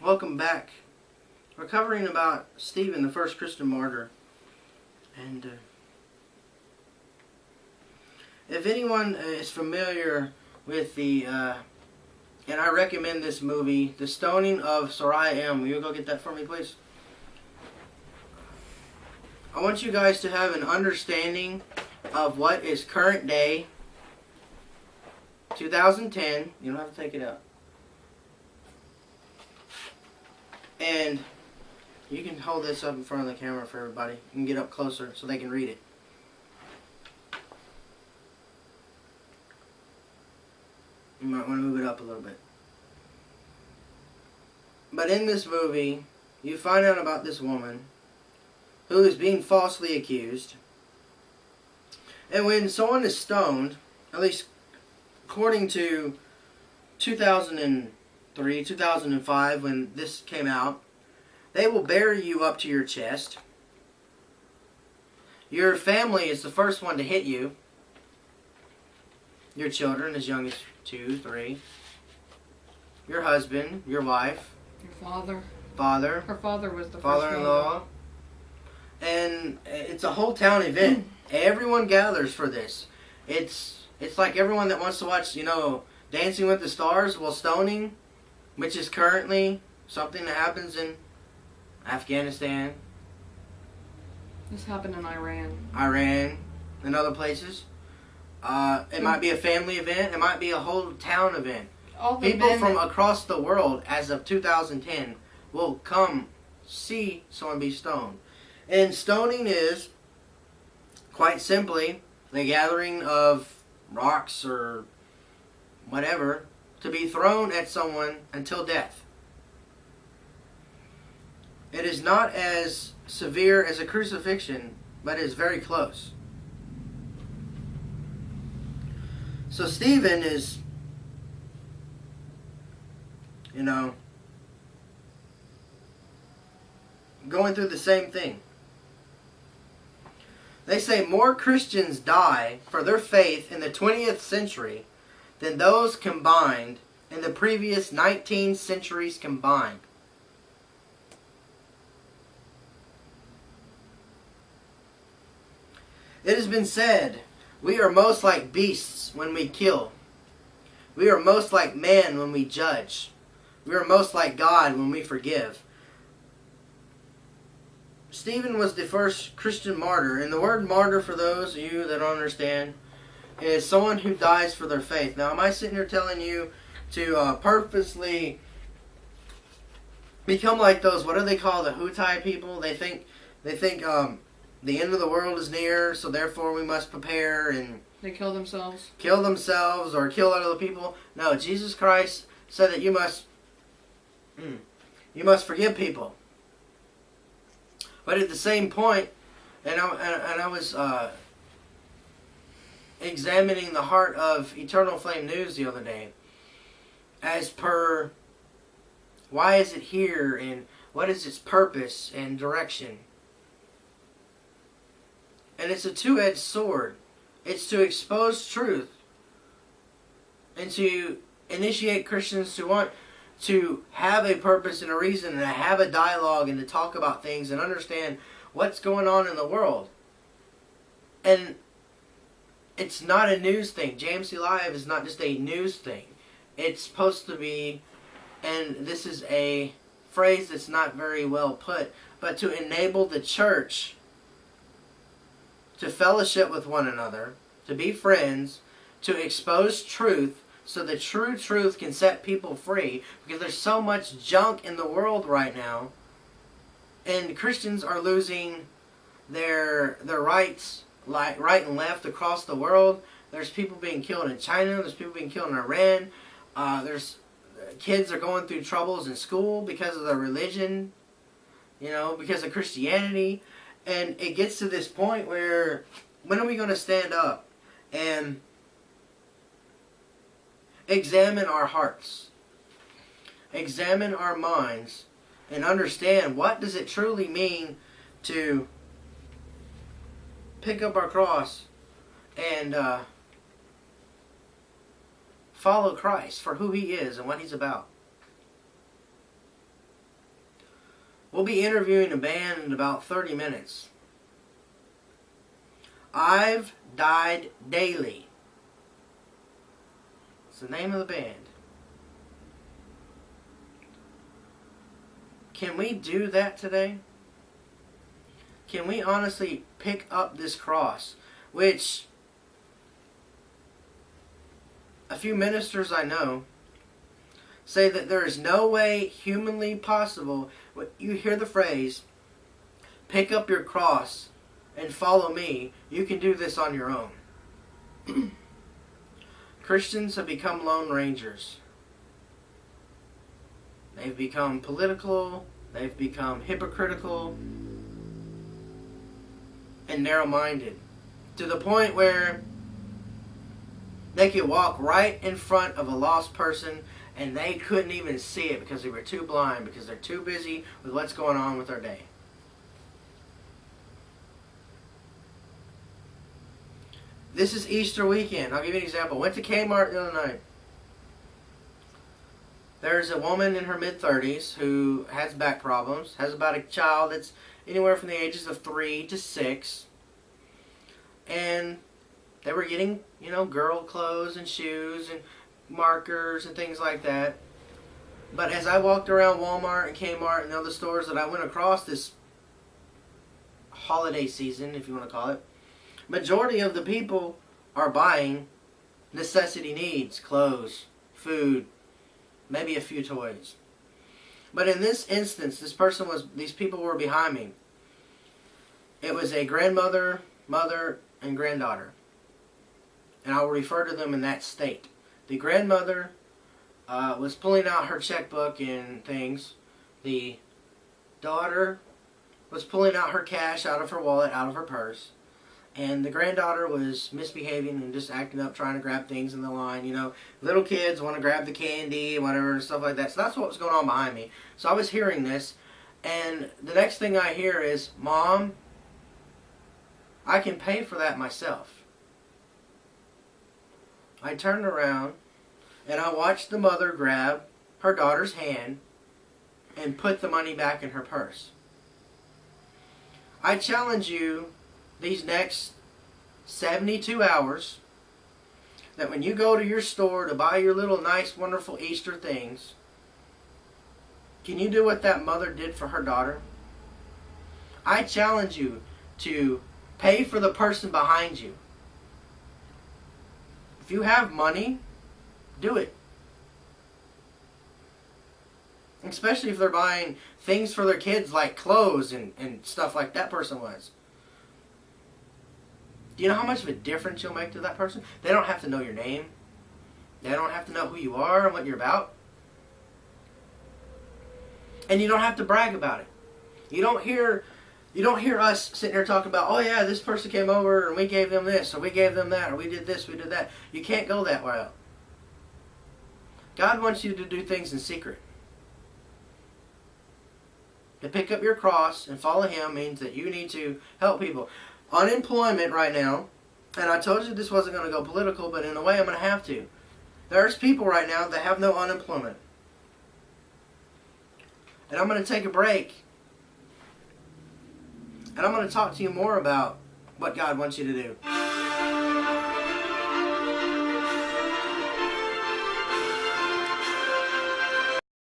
Welcome back. We're covering about Stephen, the first Christian martyr. And if anyone is familiar with the, and I recommend this movie, The Stoning of Sariah M. Will you go get that for me, please? I want you guys to have an understanding of what is current day, 2010. You don't have to take it out. And you can hold this up in front of the camera for everybody. You can get up closer so they can read it. You might want to move it up a little bit. But in this movie, you find out about this woman who is being falsely accused. And when someone is stoned, at least according to 2003, 2005, when this came out, they will bury you up to your chest. Your family is the first one to hit you. Your children, as young as 2, 3. Your husband, your wife. Your father. Father. Her father was the father-in-law. And it's a whole town event. Everyone gathers for this. It's like everyone that wants to watch, you know, Dancing with the Stars while stoning, which is currently something that happens in Afghanistan. This happened in Iran. Iran and other places. It might be a family event. It might be a whole town event. People from across the world, as of 2010, will come see someone be stoned. And stoning is, quite simply, the gathering of rocks or whatever to be thrown at someone until death. It is not as severe as a crucifixion, but it is very close. So Stephen is, you know, going through the same thing. They say more Christians die for their faith in the 20th century than those combined in the previous 19 centuries combined. It has been said, we are most like beasts when we kill. We are most like man when we judge. We are most like God when we forgive. Stephen was the first Christian martyr, and the word martyr, for those of you that don't understand, is someone who dies for their faith. Now, am I sitting here telling you to purposely become like those, what do they call the Hutai people? They think the end of the world is near, so therefore we must prepare and they kill themselves. Kill themselves or kill other people. No, Jesus Christ said that you must forgive people. But at the same point, and I was examining the heart of Eternal Flame News the other day, as per why is it here and what is its purpose and direction. And it's a two-edged sword. It's to expose truth and to initiate Christians to want to have a purpose and a reason and to have a dialogue and to talk about things and understand what's going on in the world. And it's not a news thing. JMC Live is not just a news thing. It's supposed to be, and this is a phrase that's not very well put, but to enable the church to fellowship with one another, to be friends, to expose truth, so the true truth can set people free, because there's so much junk in the world right now, and Christians are losing their rights, like right and left across the world. There's people being killed in China. There's people being killed in Iran. There's kids are going through troubles in school because of their religion, because of Christianity. And it gets to this point where, when are we going to stand up and examine our hearts, examine our minds, and understand what does it truly mean to pick up our cross and follow Christ for who He is and what He's about. We'll be interviewing a band in about 30 minutes. I've Died Daily. It's the name of the band. Can we do that today? Can we honestly pick up this cross, which a few ministers I know say that there is no way humanly possible. You hear the phrase, pick up your cross and follow me. You can do this on your own. Christians have become lone rangers. They've become political, they've become hypocritical, and narrow-minded, to the point where they could walk right in front of a lost person and they couldn't even see it because they were too blind, because they're too busy with what's going on with their day. This is Easter weekend. I'll give you an example. Went to Kmart the other night. There's a woman in her mid-30s who has back problems, has about a child that's anywhere from the ages of 3 to 6. And they were getting, girl clothes and shoes and markers and things like that. But as I walked around Walmart and Kmart and other stores that I went across this holiday season, if you want to call it, majority of the people are buying necessity needs, clothes, food, maybe a few toys. But in this instance, these people were behind me. It was a grandmother, mother, and granddaughter. And I will refer to them in that state. The grandmother was pulling out her checkbook and things. The daughter was pulling out her cash out of her wallet, out of her purse. And the granddaughter was misbehaving and just acting up, trying to grab things in the line. Little kids want to grab the candy, whatever, stuff like that. So that's what was going on behind me. So I was hearing this. And the next thing I hear is, Mom, I can pay for that myself. I turned around and I watched the mother grab her daughter's hand and put the money back in her purse. I challenge you these next 72 hours that when you go to your store to buy your little nice, wonderful Easter things, can you do what that mother did for her daughter? I challenge you to pay for the person behind you. If you have money, do it. Especially if they're buying things for their kids like clothes and stuff like that person was. Do you know how much of a difference you'll make to that person? They don't have to know your name. They don't have to know who you are and what you're about. And you don't have to brag about it. You don't hear us sitting here talking about, oh yeah, this person came over and we gave them this, or we gave them that, or we did this, we did that. You can't go that way. God wants you to do things in secret. To pick up your cross and follow Him means that you need to help people. Unemployment right now, and I told you this wasn't going to go political, but in a way I'm going to have to. There's people right now that have no unemployment. And I'm going to take a break. And I'm going to talk to you more about what God wants you to do.